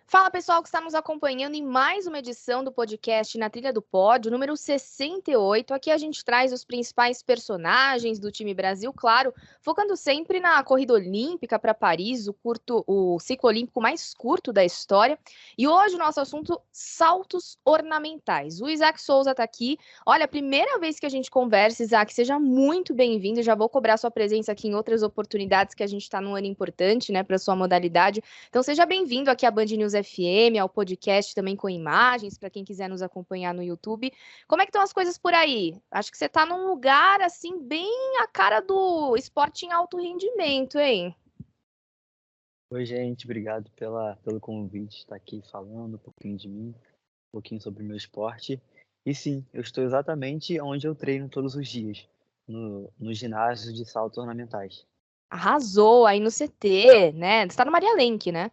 Fala pessoal que está nos acompanhando em mais uma edição do podcast Na Trilha do Pódio, número 68. Aqui a gente traz os principais personagens do time Brasil, claro, focando sempre na corrida olímpica para Paris, o ciclo olímpico mais curto da história. E hoje o nosso assunto, saltos ornamentais. O Isaac Souza está aqui. Olha, primeira vez que a gente conversa, Isaac, seja muito bem-vindo. Já vou cobrar sua presença aqui em outras oportunidades que a gente está num ano importante, né, para sua modalidade. Então seja bem-vindo aqui à Band News FM, ao podcast também com imagens, para quem quiser nos acompanhar no YouTube. Como é que estão as coisas por aí? Acho que você está num lugar, assim, bem a cara do esporte em alto rendimento, hein? Oi, gente, obrigado pelo convite, estar aqui falando um pouquinho de mim, um pouquinho sobre o meu esporte. E sim, eu estou exatamente onde eu treino todos os dias, no ginásio de saltos ornamentais. Arrasou aí no CT, né? Você está no Maria Lenk, né?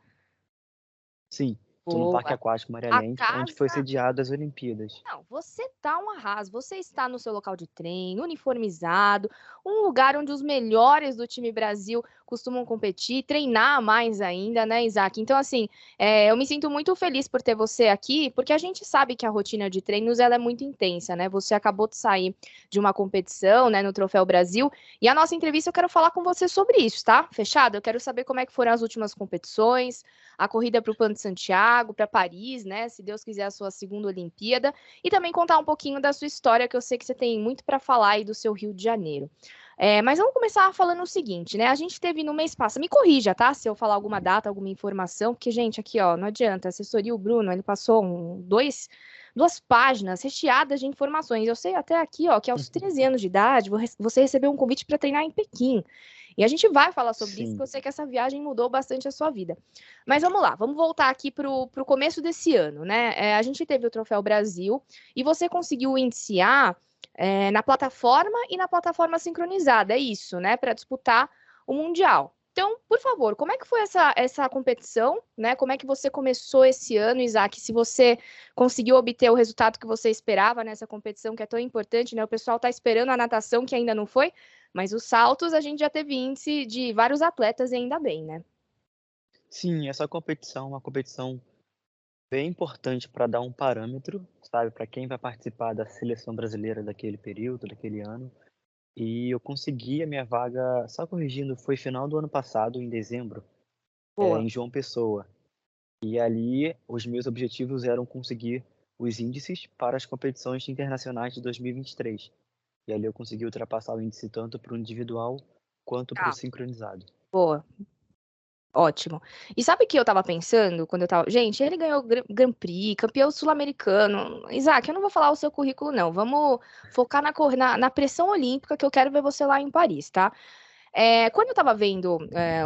Sim, estou no Parque Boa. Aquático Maria A Lenk, onde foi casa. sediado as Olimpíadas. Não, você tá um arraso, você está no seu local de treino, uniformizado, um lugar onde os melhores do time Brasil costumam competir, treinar mais ainda, né, Isaac? Então, assim, eu me sinto muito feliz por ter você aqui, porque a gente sabe que a rotina de treinos ela é muito intensa, né? Você acabou de sair de uma competição, né, no Troféu Brasil, e a nossa entrevista eu quero falar com você sobre isso, tá? Fechado? Eu quero saber como é que foram as últimas competições, a corrida para o Pan de Santiago, para Paris, né? Se Deus quiser, a sua segunda Olimpíada. E também contar um pouquinho da sua história, que eu sei que você tem muito para falar aí do seu Rio de Janeiro. Mas vamos começar falando o seguinte, né? A gente teve no mês passado, me corrija, tá? Se eu falar alguma data, alguma informação, porque, gente, aqui, ó, não adianta. A assessoria, o Bruno, ele passou duas páginas recheadas de informações. Eu sei até aqui, ó, que aos 13 anos de idade, você recebeu um convite para treinar em Pequim. E a gente vai falar sobre isso, Sim, porque eu sei que essa viagem mudou bastante a sua vida. Mas vamos lá, vamos voltar aqui para o começo desse ano, né? A gente teve o Troféu Brasil e você conseguiu iniciar na plataforma e na plataforma sincronizada, é isso, né? Para disputar o Mundial. Então, por favor, como é que foi essa competição, né? Como é que você começou esse ano, Isaac? Se você conseguiu obter o resultado que você esperava nessa competição, que é tão importante, né? O pessoal está esperando a natação, que ainda não foi, mas os saltos a gente já teve índice de vários atletas e ainda bem, né? sim, essa competição é uma competição bem importante para dar um parâmetro, sabe, para quem vai participar da seleção brasileira daquele período, daquele ano. E eu consegui a minha vaga, só corrigindo, foi final do ano passado, em dezembro, Boa. em João Pessoa. E ali os meus objetivos eram conseguir os índices para as competições internacionais de 2023. E ali eu consegui ultrapassar o índice tanto para o individual quanto para o Tá, sincronizado. boa. Ótimo. E sabe o que eu tava pensando quando eu tava. Gente, ele ganhou Grand Prix, campeão sul-americano. Isaac, eu não vou falar o seu currículo, não. Vamos focar na pressão olímpica, que eu quero ver você lá em Paris, tá? Quando eu tava vendo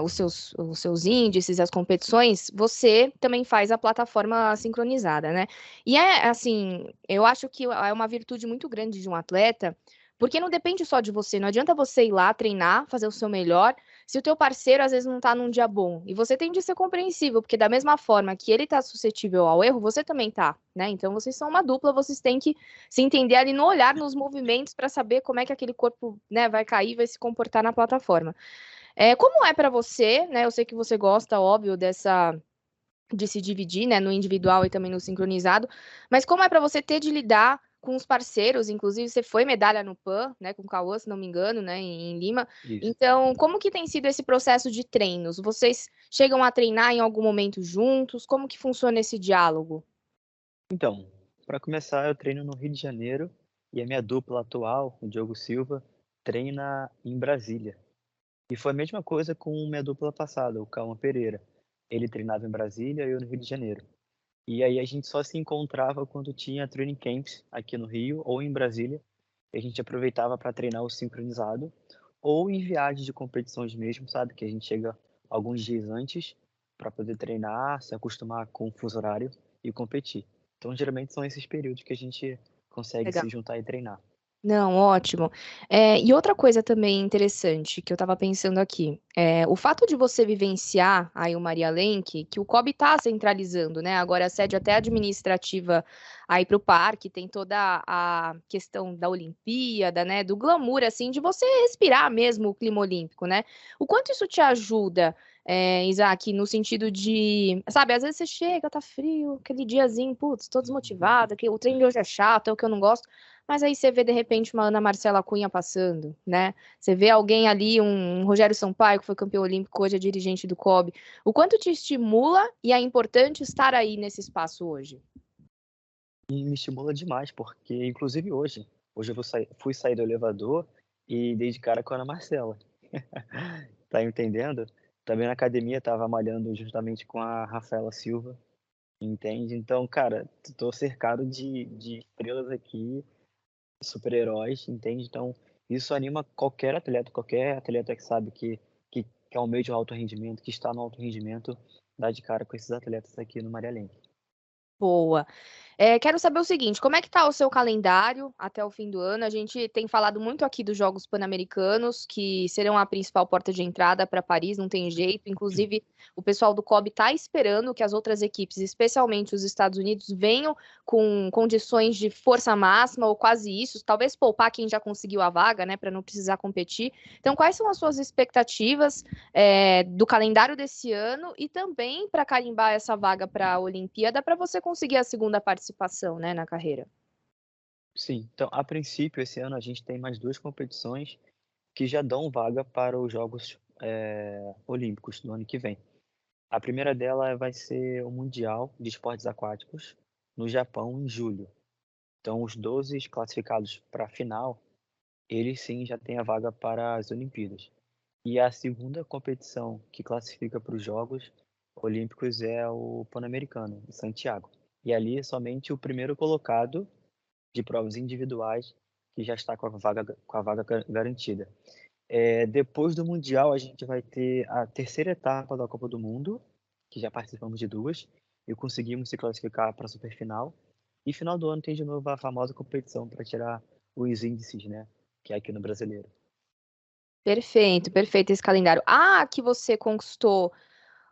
os seus índices, as competições, você também faz a plataforma sincronizada, né? E assim, eu acho que é uma virtude muito grande de um atleta, porque não depende só de você. Não adianta você ir lá treinar, fazer o seu melhor se o teu parceiro às vezes não tá num dia bom. E você tem de ser compreensível, porque da mesma forma que ele tá suscetível ao erro, você também tá, né? Então vocês são uma dupla, vocês têm que se entender ali no olhar, nos movimentos, para saber como é que aquele corpo, né, vai cair, vai se comportar na plataforma. Como é para você, né? Eu sei que você gosta, óbvio, de se dividir, né, no individual e também no sincronizado, mas como é para você ter de lidar com os parceiros, inclusive você foi medalha no PAN, né, com o Cauã, se não me engano, né, em Lima. Isso. Então, como que tem sido esse processo de treinos? Vocês chegam a treinar em algum momento juntos? Como que funciona esse diálogo? Então, para começar, eu treino no Rio de Janeiro e a minha dupla atual, o Diogo Silva, treina em Brasília. E foi a mesma coisa com minha dupla passada, o Calma Pereira. Ele treinava em Brasília e eu no Rio de Janeiro. E aí a gente só se encontrava quando tinha training camps aqui no Rio ou em Brasília. E a gente aproveitava para treinar o sincronizado ou em viagens de competições mesmo, sabe? Que a gente chega alguns dias antes para poder treinar, se acostumar com o fuso horário e competir. Então, geralmente são esses períodos que a gente consegue se juntar e treinar. Não, ótimo. E outra coisa também interessante que eu estava pensando aqui, o fato de você vivenciar aí o Maria Lenk, que o COB está centralizando, né? Agora a sede até administrativa aí para o parque, tem toda a questão da Olimpíada, né? Do glamour, assim, de você respirar mesmo o clima olímpico, né? O quanto isso te ajuda? Isaac, no sentido de, sabe, às vezes você chega, tá frio, aquele diazinho, putz, tô desmotivada, que o treino de hoje é chato, é o que eu não gosto, mas aí você vê de repente uma Ana Marcela Cunha passando, né? Você vê alguém ali, um Rogério Sampaio, que foi campeão olímpico, hoje é dirigente do COB. O quanto te estimula e é importante estar aí nesse espaço hoje? E me estimula demais, porque inclusive hoje fui sair do elevador e dei de cara com a Ana Marcela. Tá entendendo? Também na academia estava malhando justamente com a Rafaela Silva, entende? Então, cara, tô cercado de estrelas aqui, super-heróis, entende? Então, isso anima qualquer atleta que sabe que é um meio de alto rendimento, que está no alto rendimento, dá de cara com esses atletas aqui no Maria Lenk. Boa. Quero saber o seguinte, como é que tá o seu calendário até o fim do ano? A gente tem falado muito aqui dos Jogos Pan-Americanos, que serão a principal porta de entrada para Paris, não tem jeito. Inclusive, o pessoal do COB está esperando que as outras equipes, especialmente os Estados Unidos, venham com condições de força máxima ou quase isso, talvez poupar quem já conseguiu a vaga, né, para não precisar competir. Então, quais são as suas expectativas do calendário desse ano e também para carimbar essa vaga para a Olimpíada para você conseguir a segunda participação, né, na carreira? Sim, então, a princípio, esse ano a gente tem mais 2 competições que já dão vaga para os Jogos, Olímpicos do ano que vem. A primeira dela vai ser o Mundial de Esportes Aquáticos, no Japão, em julho. Então, os 12 classificados para a final, eles sim já têm a vaga para as Olimpíadas. E a segunda competição que classifica para os Jogos Olímpicos é o Pan-Americano, em Santiago. E ali somente o primeiro colocado de provas individuais que já está com a vaga garantida. Depois do Mundial, a gente vai ter a terceira etapa da Copa do Mundo, que já participamos de 2, e conseguimos se classificar para a superfinal. E final do ano tem de novo a famosa competição para tirar os índices, né? Que é aqui no Brasileiro. Perfeito, perfeito esse calendário. Ah, que você conquistou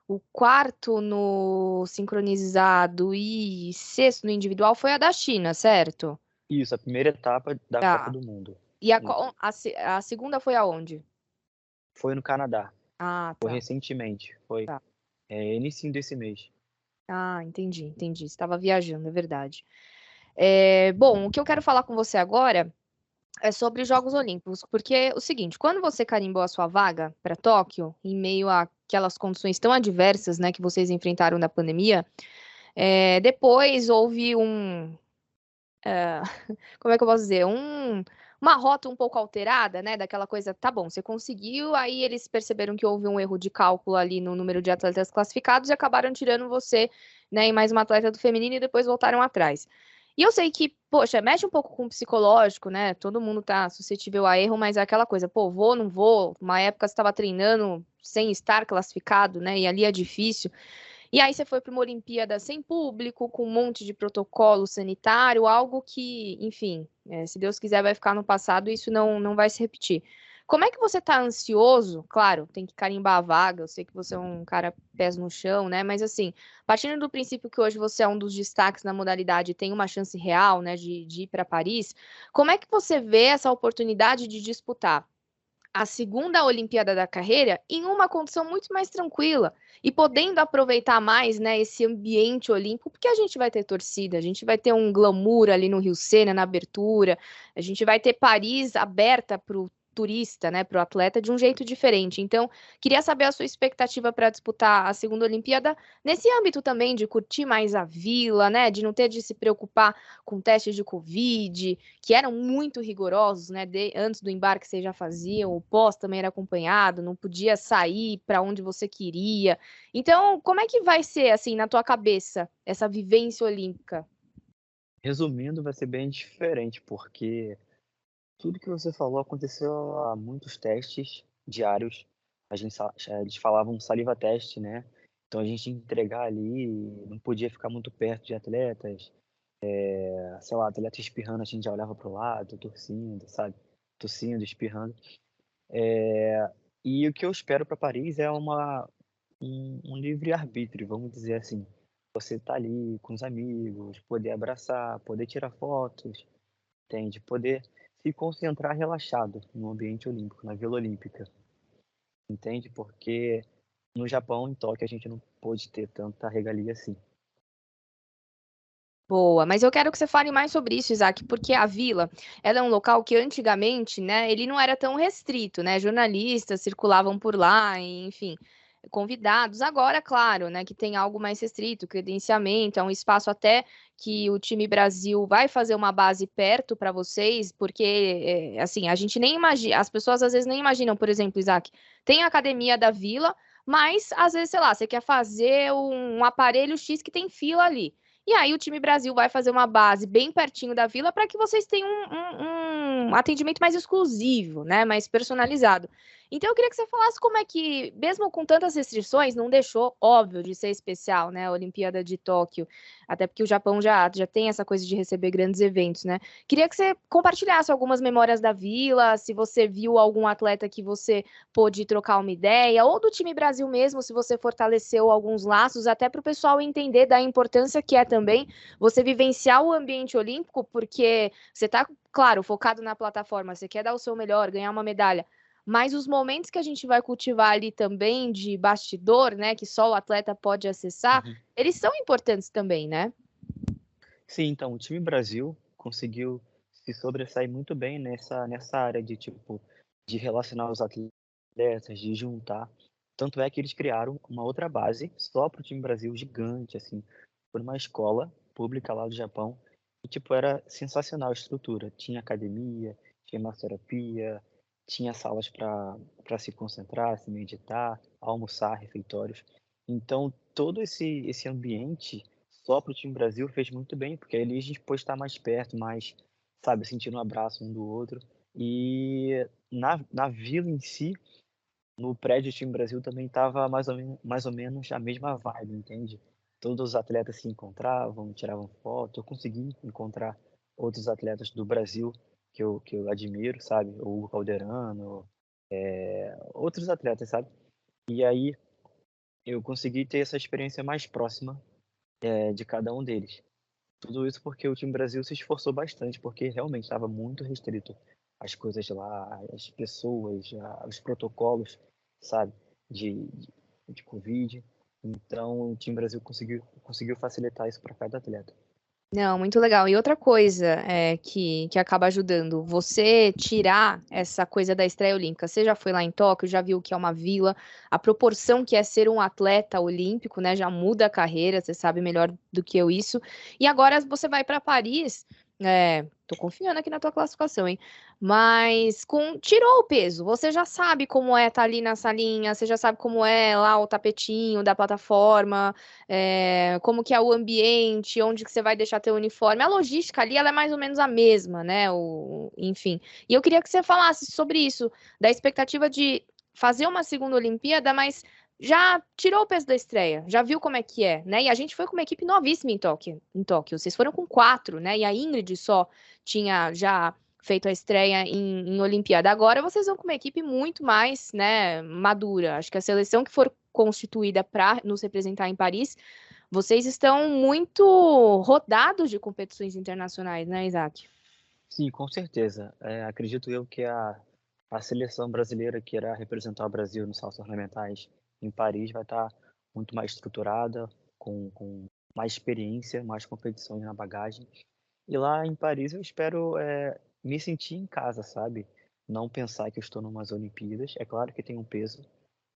o quarto no sincronizado e sexto no individual foi a da China, certo? Isso, a primeira etapa da Copa Tá. do Mundo. E Isso. a segunda foi aonde? Foi no Canadá. Ah, Foi tá, recentemente. Foi tá. início desse mês. Ah, entendi, entendi. Estava viajando, é verdade. Bom, o que eu quero falar com você agora é sobre os Jogos Olímpicos, porque é o seguinte, quando você carimbou a sua vaga para Tóquio, em meio àquelas condições tão adversas, né, que vocês enfrentaram da pandemia, depois houve como é que eu posso dizer, uma rota um pouco alterada, né, daquela coisa, tá bom, você conseguiu, aí eles perceberam que houve um erro de cálculo ali no número de atletas classificados e acabaram tirando você, né, e mais uma atleta do feminino e depois voltaram atrás. E eu sei que, poxa, mexe um pouco com o psicológico, né? Todo mundo tá suscetível a erro, mas é aquela coisa, pô, vou, não vou. Uma época você estava treinando sem estar classificado, né? E ali é difícil. E aí você foi para uma Olimpíada sem público, com um monte de protocolo sanitário, algo que, enfim, se Deus quiser vai ficar no passado e isso não vai se repetir. Como é que você está ansioso? Claro, tem que carimbar a vaga, eu sei que você é um cara pés no chão, né? Mas assim, partindo do princípio que hoje você é um dos destaques na modalidade e tem uma chance real, né, de ir para Paris, como é que você vê essa oportunidade de disputar a segunda Olimpíada da carreira em uma condição muito mais tranquila e podendo aproveitar mais, né, esse ambiente olímpico, porque a gente vai ter torcida, a gente vai ter um glamour ali no Rio Sena na abertura, a gente vai ter Paris aberta para o turista, né, para o atleta de um jeito diferente. Então, queria saber a sua expectativa para disputar a segunda Olimpíada nesse âmbito também de curtir mais a vila, né, de não ter de se preocupar com testes de Covid, que eram muito rigorosos, né? Antes do embarque vocês já faziam, o pós também era acompanhado, não podia sair para onde você queria. Então, como é que vai ser, assim, na tua cabeça, essa vivência olímpica? Resumindo, vai ser bem diferente, porque tudo que você falou aconteceu há muitos testes diários. Eles falavam saliva teste, né? Então a gente tinha que entregar ali, não podia ficar muito perto de atletas. Sei lá, atleta espirrando, a gente já olhava pro lado, torcendo, sabe? Tossindo, espirrando. E o que eu espero para Paris é um livre-arbítrio, vamos dizer assim. Você tá ali com os amigos, poder abraçar, poder tirar fotos, entende? Poder se concentrar relaxado no ambiente olímpico, na Vila Olímpica, entende? Porque no Japão, em Tóquio, a gente não pôde ter tanta regalia assim. Boa, mas eu quero que você fale mais sobre isso, Isaac, porque a Vila, ela é um local que antigamente, né, ele não era tão restrito, né? Jornalistas circulavam por lá, e, enfim, convidados. Agora, claro, né, que tem algo mais restrito, credenciamento, é um espaço até que o time Brasil vai fazer uma base perto para vocês, porque, assim, a gente nem imagina, as pessoas às vezes nem imaginam, por exemplo, Isaac, tem a academia da Vila, mas às vezes, sei lá, você quer fazer um aparelho X que tem fila ali. E aí o time Brasil vai fazer uma base bem pertinho da Vila para que vocês tenham um atendimento mais exclusivo, né? Mais personalizado. Então eu queria que você falasse como é que, mesmo com tantas restrições, não deixou, óbvio, de ser especial, né? A Olimpíada de Tóquio. Até porque o Japão já tem essa coisa de receber grandes eventos, né? Queria que você compartilhasse algumas memórias da Vila, se você viu algum atleta que você pôde trocar uma ideia, ou do time Brasil mesmo, se você fortaleceu alguns laços, até para o pessoal entender da importância que é também você vivenciar o ambiente olímpico, porque você está, claro, focado na plataforma, você quer dar o seu melhor, ganhar uma medalha, mas os momentos que a gente vai cultivar ali também de bastidor, né, que só o atleta pode acessar, Uhum. eles são importantes também, né? Sim, então, o time Brasil conseguiu se sobressair muito bem nessa área de, tipo, de relacionar os atletas, de juntar. Tanto é que eles criaram uma outra base só para o time Brasil, gigante, assim, por uma escola pública lá do Japão. E, tipo, era sensacional a estrutura. Tinha academia, tinha massoterapia, tinha salas para se concentrar, se meditar, almoçar, refeitórios. Então, todo esse ambiente só para o time Brasil fez muito bem, porque ali a gente pôde estar mais perto, mais, sabe, sentindo um abraço um do outro. E na vila em si, no prédio do time Brasil também estava mais ou menos a mesma vibe, entende? Todos os atletas se encontravam, tiravam foto. Eu consegui encontrar outros atletas do Brasil que eu admiro, sabe? O Hugo Calderano, outros atletas, sabe? E aí eu consegui ter essa experiência mais próxima, de cada um deles. Tudo isso porque o time Brasil se esforçou bastante, porque realmente estava muito restrito as coisas lá, as pessoas, os protocolos, sabe, de, de, de Covid. Então, o time Brasil conseguiu facilitar isso para cada atleta. Não, muito legal. E outra coisa que acaba ajudando, você tirar essa coisa da estreia olímpica. Você já foi lá em Tóquio, já viu que é uma vila, a proporção que é ser um atleta olímpico, né? Já muda a carreira, você sabe melhor do que eu isso. E agora você vai para Paris. Tô confiando aqui na tua classificação, hein? Mas tirou o peso. Você já sabe como é estar ali na salinha, você já sabe como é lá o tapetinho da plataforma, como que é o ambiente, onde que você vai deixar teu uniforme. A logística ali, ela é mais ou menos a mesma, né? Enfim. E eu queria que você falasse sobre isso, da expectativa de fazer uma segunda Olimpíada, mas já tirou o peso da estreia, já viu como é que é, né? E a gente foi com uma equipe novíssima em Tóquio. Vocês foram com 4, né? E a Ingrid só tinha já feito a estreia em Olimpíada. Agora vocês vão com uma equipe muito mais, né, madura. Acho que a seleção que for constituída para nos representar em Paris, vocês estão muito rodados de competições internacionais, né, Isaac? Sim, com certeza. Acredito eu que a seleção brasileira que irá representar o Brasil nos Saltos Ornamentais em Paris vai estar muito mais estruturada, com mais experiência, mais competições na bagagem. E lá em Paris eu espero me sentir em casa, sabe? Não pensar que eu estou numas Olimpíadas. É claro que tem um peso,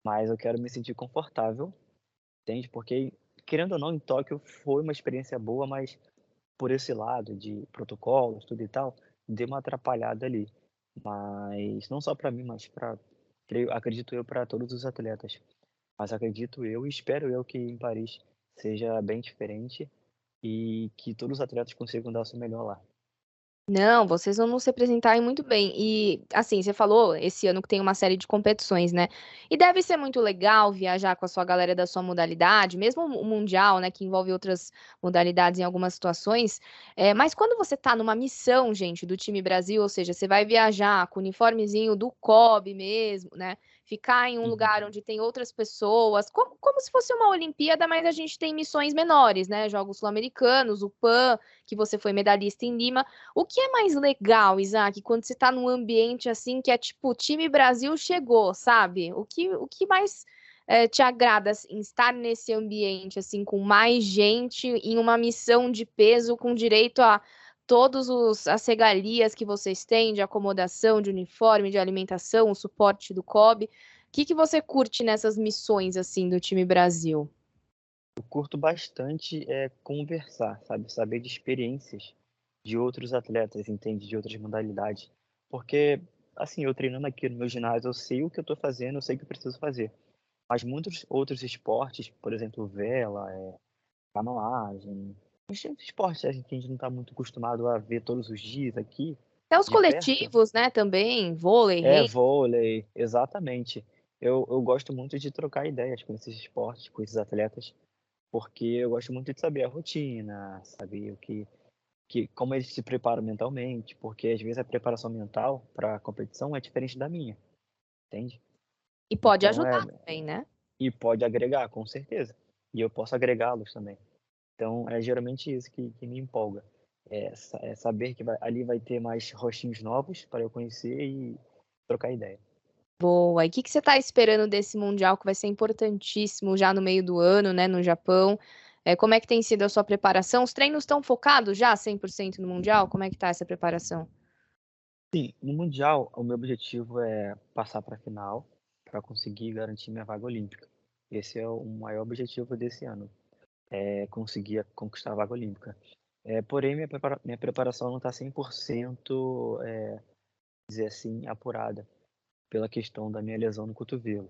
mas eu quero me sentir confortável, entende? Porque, querendo ou não, em Tóquio foi uma experiência boa, mas por esse lado de protocolos, tudo e tal, deu uma atrapalhada ali. Mas não só para mim, mas acredito eu, para todos os atletas. Mas acredito eu e espero eu que em Paris seja bem diferente e que todos os atletas consigam dar o seu melhor lá. Não, vocês vão nos representarem muito bem. E, assim, você falou esse ano que tem uma série de competições, né? E deve ser muito legal viajar com a sua galera da sua modalidade, mesmo o Mundial, né, que envolve outras modalidades em algumas situações. Mas quando você tá numa missão, gente, do time Brasil, ou seja, você vai viajar com o uniformezinho do COB mesmo, né? Ficar em um Uhum. lugar onde tem outras pessoas, como se fosse uma Olimpíada, mas a gente tem missões menores, né? Jogos Sul-Americanos, o PAN, que você foi medalhista em Lima. O que é mais legal, Isaac, quando você tá num ambiente assim que é tipo, o time Brasil chegou, sabe? O que mais. te agrada assim, estar nesse ambiente, assim, com mais gente, em uma missão de peso, com direito a todas as regalias que vocês têm, de acomodação, de uniforme, de alimentação, o suporte do COB? O que que você curte nessas missões, assim, do time Brasil? Eu curto bastante conversar, sabe? Saber de experiências de outros atletas, entende? De outras modalidades. Porque, assim, eu treinando aqui no meu ginásio, eu sei o que eu tô fazendo, eu sei o que eu preciso fazer. Mas muitos outros esportes, por exemplo, vela, canoagem, os esportes assim, que a gente não está muito acostumado a ver todos os dias aqui, Até os de perto, coletivos, né, também, vôlei, vôlei, exatamente. Eu gosto muito de trocar ideias com esses esportes, com esses atletas, porque eu gosto muito de saber a rotina, saber como eles se preparam mentalmente, porque às vezes a preparação mental para a competição é diferente da minha, entende? e pode Então ajudar também, né? e pode agregar, com certeza. E eu posso agregá-los também. Então, é geralmente isso que me empolga. É saber que ali vai ter mais rostinhos novos para eu conhecer e trocar ideia. Boa. E o que que você está esperando desse mundial que vai ser importantíssimo já no meio do ano, né, no Japão? Como é que tem sido a sua preparação? Os treinos estão focados já 100% no mundial? Como é que tá essa preparação? Sim, no Mundial, o meu objetivo é passar para a final para conseguir garantir minha vaga olímpica. Esse é o maior objetivo desse ano, é conseguir conquistar a vaga olímpica. Porém, minha preparação não está 100%, dizer assim, apurada pela questão da minha lesão no cotovelo.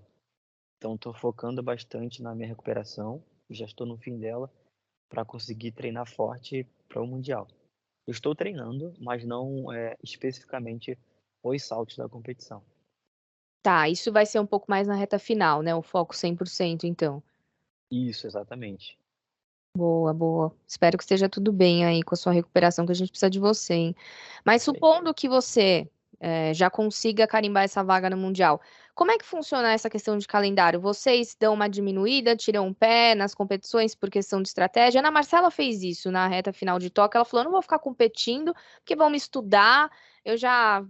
Então, estou focando bastante na minha recuperação, já estou no fim dela, para conseguir treinar forte para o Mundial. Eu estou treinando, mas não especificamente os saltos da competição. Tá, isso vai ser um pouco mais na reta final, né? O foco 100%, então. Isso, exatamente. Boa, boa. Espero que esteja tudo bem aí com a sua recuperação, que a gente precisa de você, hein? Mas Isso aí. supondo que você já consiga carimbar essa vaga no Mundial, como é que funciona essa questão de calendário? Vocês dão uma diminuída, tiram o pé nas competições por questão de estratégia? A Ana Marcela fez isso na reta final de Tóquio. Ela falou: "Eu não vou ficar competindo, porque vão me estudar. Eu já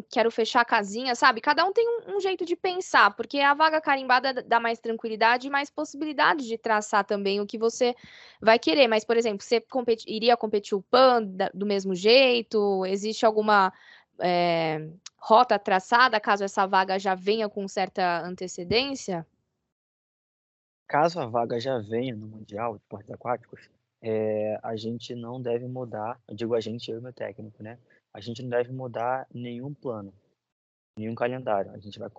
quero fechar a casinha, sabe?" Cada um tem um jeito de pensar, porque a vaga carimbada dá mais tranquilidade e mais possibilidade de traçar também o que você vai querer, mas, por exemplo, você iria competir o PAN do mesmo jeito? Existe alguma rota traçada, caso essa vaga já venha com certa antecedência? Caso a vaga já venha no Mundial de Esportes Aquáticos, a gente não deve mudar, eu digo a gente, eu e meu técnico, né? A gente não deve mudar nenhum plano, nenhum calendário. A gente vai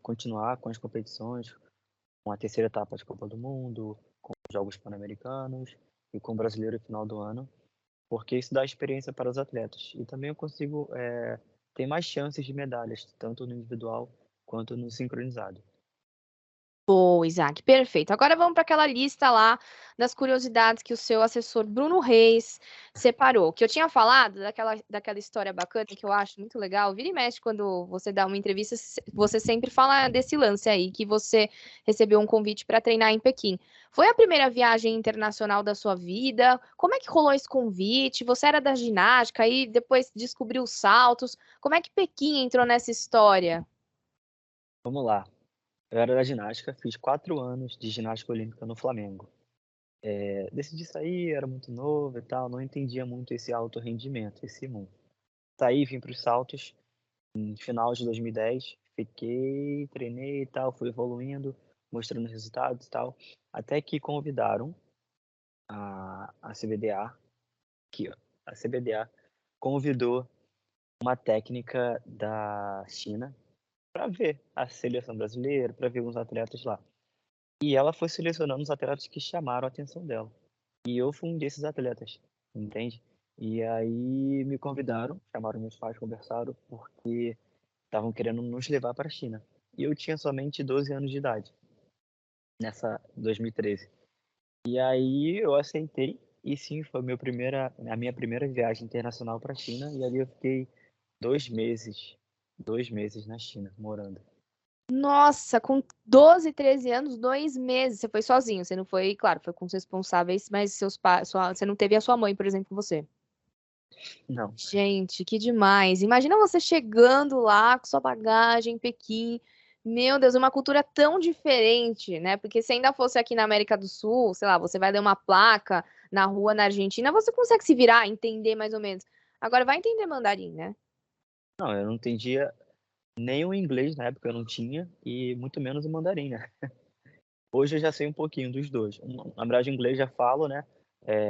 continuar com as competições, com a terceira etapa de Copa do Mundo, com os Jogos Pan-Americanos e com o Brasileiro no final do ano, porque isso dá experiência para os atletas. E também eu consigo ter mais chances de medalhas, tanto no individual quanto no sincronizado. Boa, Isaac, perfeito. Agora vamos para aquela lista lá das curiosidades que o seu assessor Bruno Reis separou. Que eu tinha falado daquela história bacana que eu acho muito legal. Vira e mexe, quando você dá uma entrevista, você sempre fala desse lance aí, que você recebeu um convite para treinar em Pequim. Foi a primeira viagem internacional da sua vida? Como é que rolou esse convite? Você era da ginástica e depois descobriu os saltos. Como é que Pequim entrou nessa história? Vamos lá. Eu era da ginástica, fiz 4 anos de ginástica olímpica no Flamengo. Decidi sair, era muito novo e tal, não entendia muito esse alto rendimento, esse mundo. Saí, vim para os saltos, no final de 2010, fiquei, treinei e tal, fui evoluindo, mostrando resultados e tal, até que convidaram a CBDA, aqui ó, a CBDA convidou uma técnica da China para ver a seleção brasileira, para ver uns atletas lá. E ela foi selecionando os atletas que chamaram a atenção dela. E eu fui um desses atletas, entende? E aí me convidaram, chamaram meus pais, conversaram, porque estavam querendo nos levar para a China. E eu tinha somente 12 anos de idade, nessa 2013. E aí eu aceitei, e sim, foi a minha primeira viagem internacional para a China, e ali eu fiquei 2 meses na China, morando. Nossa, com 12, 13 anos, 2 meses. Você foi sozinho, você não foi, claro, foi com os responsáveis, mas seus pais, você não teve a sua mãe, por exemplo, com você. Não, Gente, que demais. Imagina você chegando lá com sua bagagem em Pequim. Meu Deus, uma cultura tão diferente, né? Porque se ainda fosse aqui na América do Sul, sei lá, você vai ler uma placa na rua na Argentina, você consegue se virar, entender mais ou menos. Agora vai entender mandarim, né? Não, eu não entendia nem o inglês na época, eu não tinha, e muito menos o mandarim, né? Hoje eu já sei um pouquinho dos dois. Na verdade, inglês já falo, né?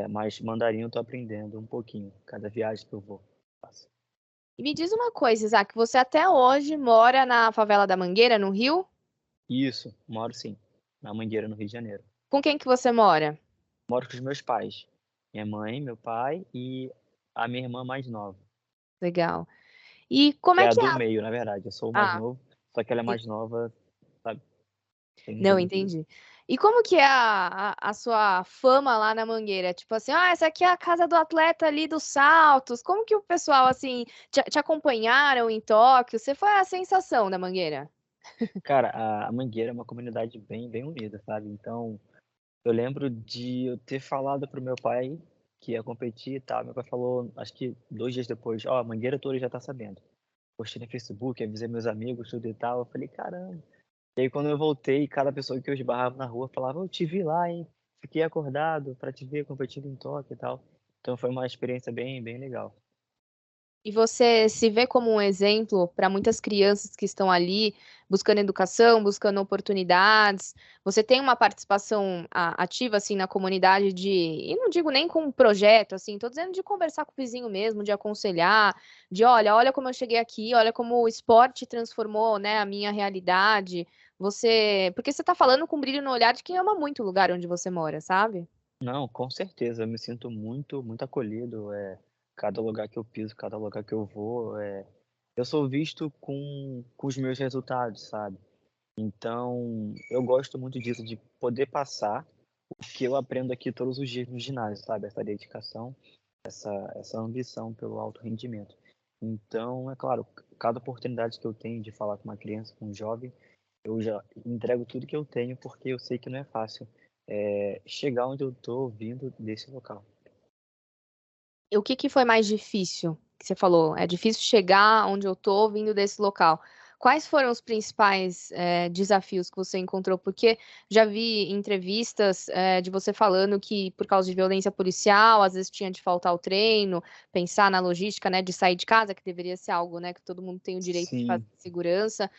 Mas mandarim eu tô aprendendo um pouquinho, cada viagem que eu vou. Faço. E me diz uma coisa, Isaac, você até hoje mora na favela da Mangueira, no Rio? Isso, moro sim, na Mangueira, no Rio de Janeiro. Com quem que você mora? Moro com os meus pais, minha mãe, meu pai e a minha irmã mais nova, Legal. E como que é é a que é do a... meio, na verdade. Eu sou o mais Ah, novo, só que ela é mais nova, sabe? Tem uns não, anos. entendi. E como que é a sua fama lá na Mangueira? Tipo assim, essa aqui é a casa do atleta ali dos saltos. Como que o pessoal, assim, te acompanharam em Tóquio? Você foi a sensação da Mangueira? Cara, a Mangueira é uma comunidade bem unida, sabe? Então, eu lembro de eu ter falado pro meu pai que ia competir e tal. Meu pai falou, acho que 2 dias depois, ó, a Mangueira toda já tá sabendo. Postei no Facebook, avisei meus amigos, tudo e tal. Eu falei, caramba. E aí, quando eu voltei, cada pessoa que eu esbarrava na rua falava, eu te vi lá, hein? Fiquei acordado pra te ver competindo em Tóquio e tal. Então, foi uma experiência bem legal. E você se vê como um exemplo para muitas crianças que estão ali buscando educação, buscando oportunidades. Você tem uma participação ativa assim na comunidade e não digo nem com um projeto assim, tô dizendo de conversar com o vizinho mesmo, de aconselhar, de olha como eu cheguei aqui, olha como o esporte transformou, né, a minha realidade. Porque você está falando com brilho no olhar de quem ama muito o lugar onde você mora, sabe? Não, com certeza, eu me sinto muito acolhido, cada lugar que eu piso, cada lugar que eu vou, eu sou visto com os meus resultados, sabe. Então, eu gosto muito disso, de poder passar o que eu aprendo aqui todos os dias no ginásio, sabe, essa dedicação, essa ambição pelo alto rendimento. Então, é claro, cada oportunidade que eu tenho de falar com uma criança, com um jovem, eu já entrego tudo que eu tenho, porque eu sei que não é fácil, chegar onde eu tô vindo desse local. E o que que foi mais difícil? Que você falou, é difícil chegar onde eu tô vindo desse local. Quais foram os principais, desafios que você encontrou? Porque já vi entrevistas, de você falando que por causa de violência policial, às vezes tinha de faltar o treino, pensar na logística, né, de sair de casa, que deveria ser algo, né, que todo mundo tem o direito de fazer Sim, segurança.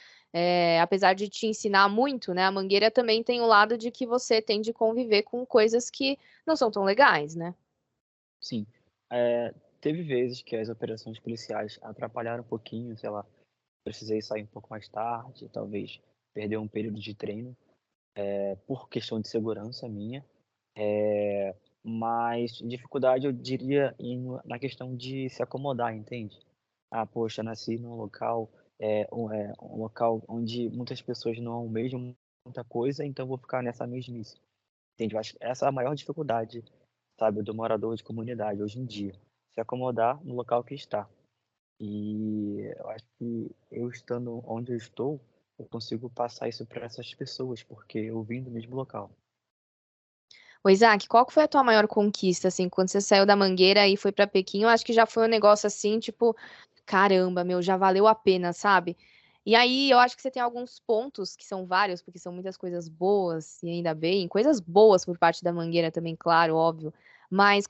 Apesar de te ensinar muito, né, a Mangueira também tem o lado de que você tem de conviver com coisas que não são tão legais, né? sim. Teve vezes que as operações policiais atrapalharam um pouquinho, sei lá, precisei sair um pouco mais tarde, talvez perder um período de treino, por questão de segurança minha. Mas dificuldade eu diria na questão de se acomodar, entende? Ah, poxa, nasci num local, um local onde muitas pessoas não almejam muita coisa, então vou ficar nessa mesmice, entende? Eu acho que essa é a maior dificuldade, sabe, do morador de comunidade hoje em dia, se acomodar no local que está. E eu acho que eu estando onde eu estou, eu consigo passar isso para essas pessoas, porque eu vim do mesmo local. Ô, Isaac, qual que foi a tua maior conquista, assim, quando você saiu da Mangueira e foi pra Pequim? Eu acho que já foi um negócio assim, tipo, caramba, meu, já valeu a pena, sabe? E aí, eu acho que você tem alguns pontos, que são vários, porque são muitas coisas boas, e ainda bem, coisas boas por parte da Mangueira também, claro, óbvio. Mas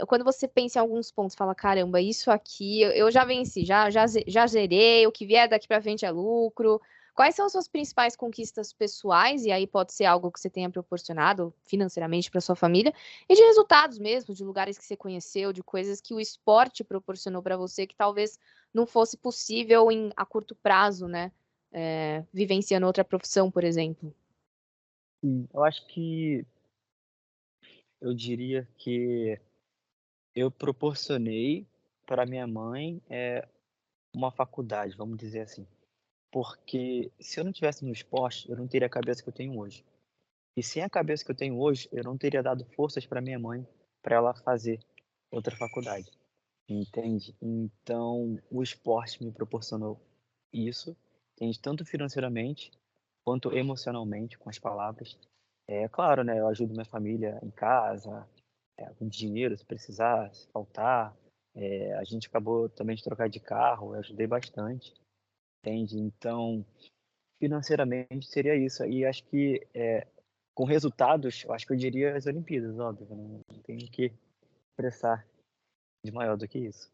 quando você pensa em alguns pontos, fala, caramba, isso aqui eu já venci, já zerei, o que vier daqui pra frente é lucro. Quais são as suas principais conquistas pessoais? E aí pode ser algo que você tenha proporcionado financeiramente para sua família, e de resultados mesmo, de lugares que você conheceu, de coisas que o esporte proporcionou para você que talvez não fosse possível a curto prazo, né? Vivenciando outra profissão, por exemplo. Eu acho que eu diria que eu proporcionei para minha mãe, uma faculdade, vamos dizer assim. Porque se eu não tivesse no esporte, eu não teria a cabeça que eu tenho hoje. E sem a cabeça que eu tenho hoje, eu não teria dado forças para minha mãe, para ela fazer outra faculdade, entende? Então, o esporte me proporcionou isso, entende? Tanto financeiramente quanto emocionalmente, com as palavras. É claro, né, eu ajudo minha família em casa, com dinheiro, se precisar, se faltar. A gente acabou também de trocar de carro, eu ajudei bastante, entende? Então, financeiramente seria isso. E acho que com resultados, eu acho que eu diria as Olimpíadas, óbvio. Não tenho que expressar de maior do que isso.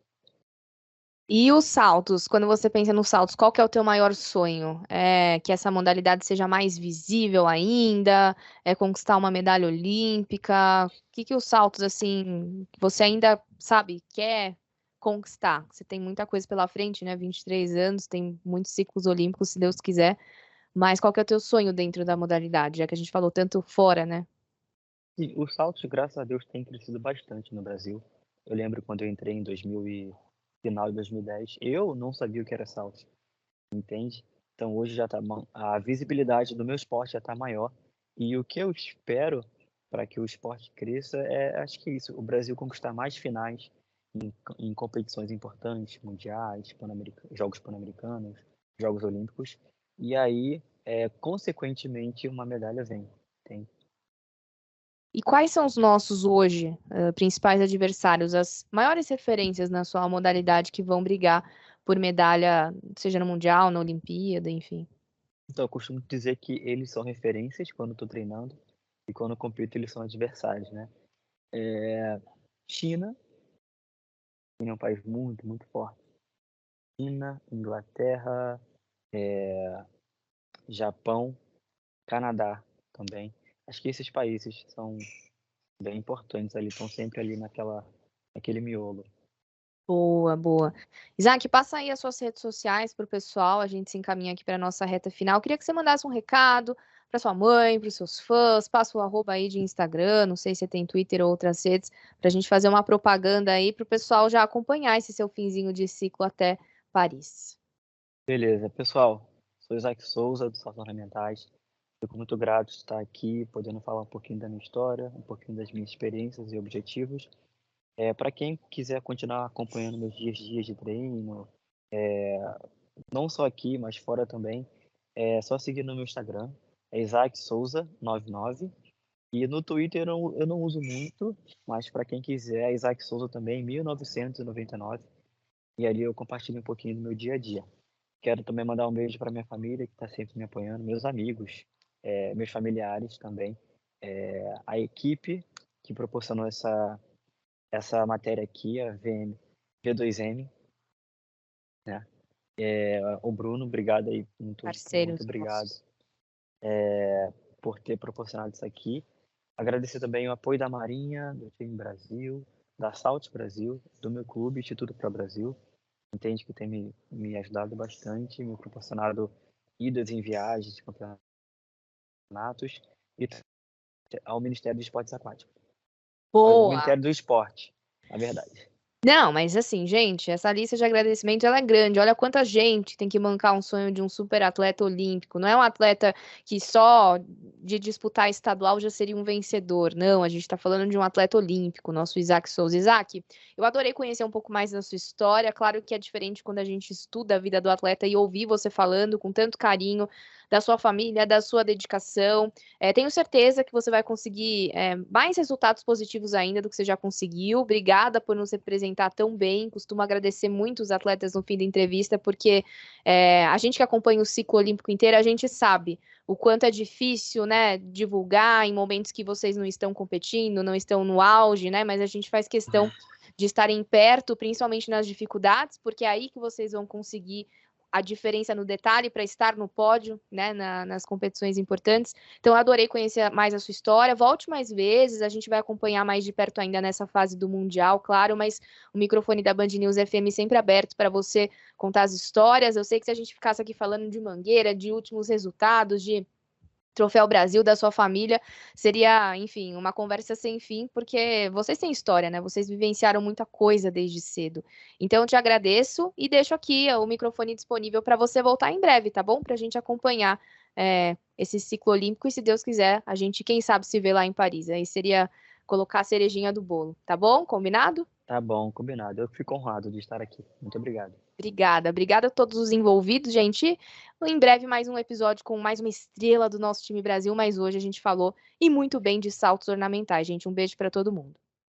E os saltos, quando você pensa nos saltos, qual que é o teu maior sonho? É que essa modalidade seja mais visível ainda? É conquistar uma medalha olímpica? O que que os saltos, assim, você ainda, sabe, quer conquistar? Você tem muita coisa pela frente, né? 23 anos, tem muitos ciclos olímpicos, se Deus quiser. Mas qual que é o teu sonho dentro da modalidade? Já que a gente falou tanto fora, né? E os saltos, graças a Deus, têm crescido bastante no Brasil. Eu lembro quando eu entrei em final de 2010, eu não sabia o que era salto, entende? Então hoje já tá a visibilidade do meu esporte já está maior. E o que eu espero para que o esporte cresça acho que isso, o Brasil conquistar mais finais em competições importantes, mundiais, Jogos Pan-Americanos, Jogos Olímpicos, e aí, consequentemente, uma medalha vem. Tem. E quais são os nossos hoje, principais adversários, as maiores referências na sua modalidade que vão brigar por medalha, seja no Mundial, na Olimpíada, enfim? Então, eu costumo dizer que eles são referências quando estou treinando e quando eu compito eles são adversários, né? China, China é um país muito, muito forte. China, Inglaterra, Japão, Canadá também. Acho que esses países são bem importantes ali, estão sempre ali naquele miolo. Boa, boa. Isaac, passa aí as suas redes sociais para o pessoal, a gente se encaminha aqui para a nossa reta final. Queria que você mandasse um recado para sua mãe, para os seus fãs, passa o arroba aí de Instagram, não sei se você tem Twitter ou outras redes, para a gente fazer uma propaganda aí para o pessoal já acompanhar esse seu finzinho de ciclo até Paris. Beleza, pessoal. Sou Isaac Souza, do Saltos Ornamentais. Fico muito grato de estar aqui, podendo falar um pouquinho da minha história, um pouquinho das minhas experiências e objetivos. Para quem quiser continuar acompanhando meus dias de treino, não só aqui, mas fora também, é só seguir no meu Instagram, é Isaac Souza 99. E no Twitter eu não uso muito, mas para quem quiser, é Isaac Souza também, 1999. E ali eu compartilho um pouquinho do meu dia a dia. Quero também mandar um beijo para minha família, que está sempre me apoiando, meus amigos, meus familiares também, a equipe que proporcionou essa matéria aqui, a V2M, né? O Bruno, obrigado aí, muito, muito Parceiros obrigado nossos. por ter proporcionado isso aqui. Agradecer também o apoio da Marinha, do time Brasil, da Salt Brasil, do meu clube, Instituto Pro Brasil, entende que tem me ajudado bastante, me proporcionado idas em viagens, campeonatos, e ao Ministério dos Esportes Aquáticos. Ao Boa! Ministério do Esporte, na verdade. Não, mas assim, gente, essa lista de agradecimento ela é grande. Olha quanta gente tem que bancar um sonho de um super atleta olímpico. Não é um atleta que só de disputar estadual já seria um vencedor. Não, a gente está falando de um atleta olímpico, nosso Isaac Souza. Isaac, eu adorei conhecer um pouco mais da sua história. Claro que é diferente quando a gente estuda a vida do atleta e ouvir você falando com tanto carinho da sua família, da sua dedicação. Tenho certeza que você vai conseguir mais resultados positivos ainda do que você já conseguiu. Obrigada por nos representar tão bem. Costumo agradecer muito os atletas no fim da entrevista, porque a gente que acompanha o ciclo olímpico inteiro, a gente sabe o quanto é difícil, né, divulgar em momentos que vocês não estão competindo, não estão no auge, né, mas a gente faz questão de estarem perto, principalmente nas dificuldades, porque é aí que vocês vão conseguir a diferença no detalhe para estar no pódio, né, nas competições importantes. Então, eu adorei conhecer mais a sua história. Volte mais vezes, a gente vai acompanhar mais de perto ainda nessa fase do Mundial, claro, mas o microfone da Band News FM sempre aberto para você contar as histórias. Eu sei que se a gente ficasse aqui falando de Mangueira, de últimos resultados, de Troféu Brasil da sua família, seria, enfim, uma conversa sem fim, porque vocês têm história, né? Vocês vivenciaram muita coisa desde cedo. Então, eu te agradeço e deixo aqui o microfone disponível para você voltar em breve, tá bom? Para a gente acompanhar esse ciclo olímpico e, se Deus quiser, a gente, quem sabe, se vê lá em Paris. Aí seria colocar a cerejinha do bolo, tá bom? Combinado? Tá bom, combinado. Eu fico honrado de estar aqui. Muito obrigado. Obrigada. Obrigada a todos os envolvidos, gente. Em breve, mais um episódio com mais uma estrela do nosso time Brasil, mas hoje a gente falou e muito bem de saltos ornamentais, gente. Um beijo para todo mundo.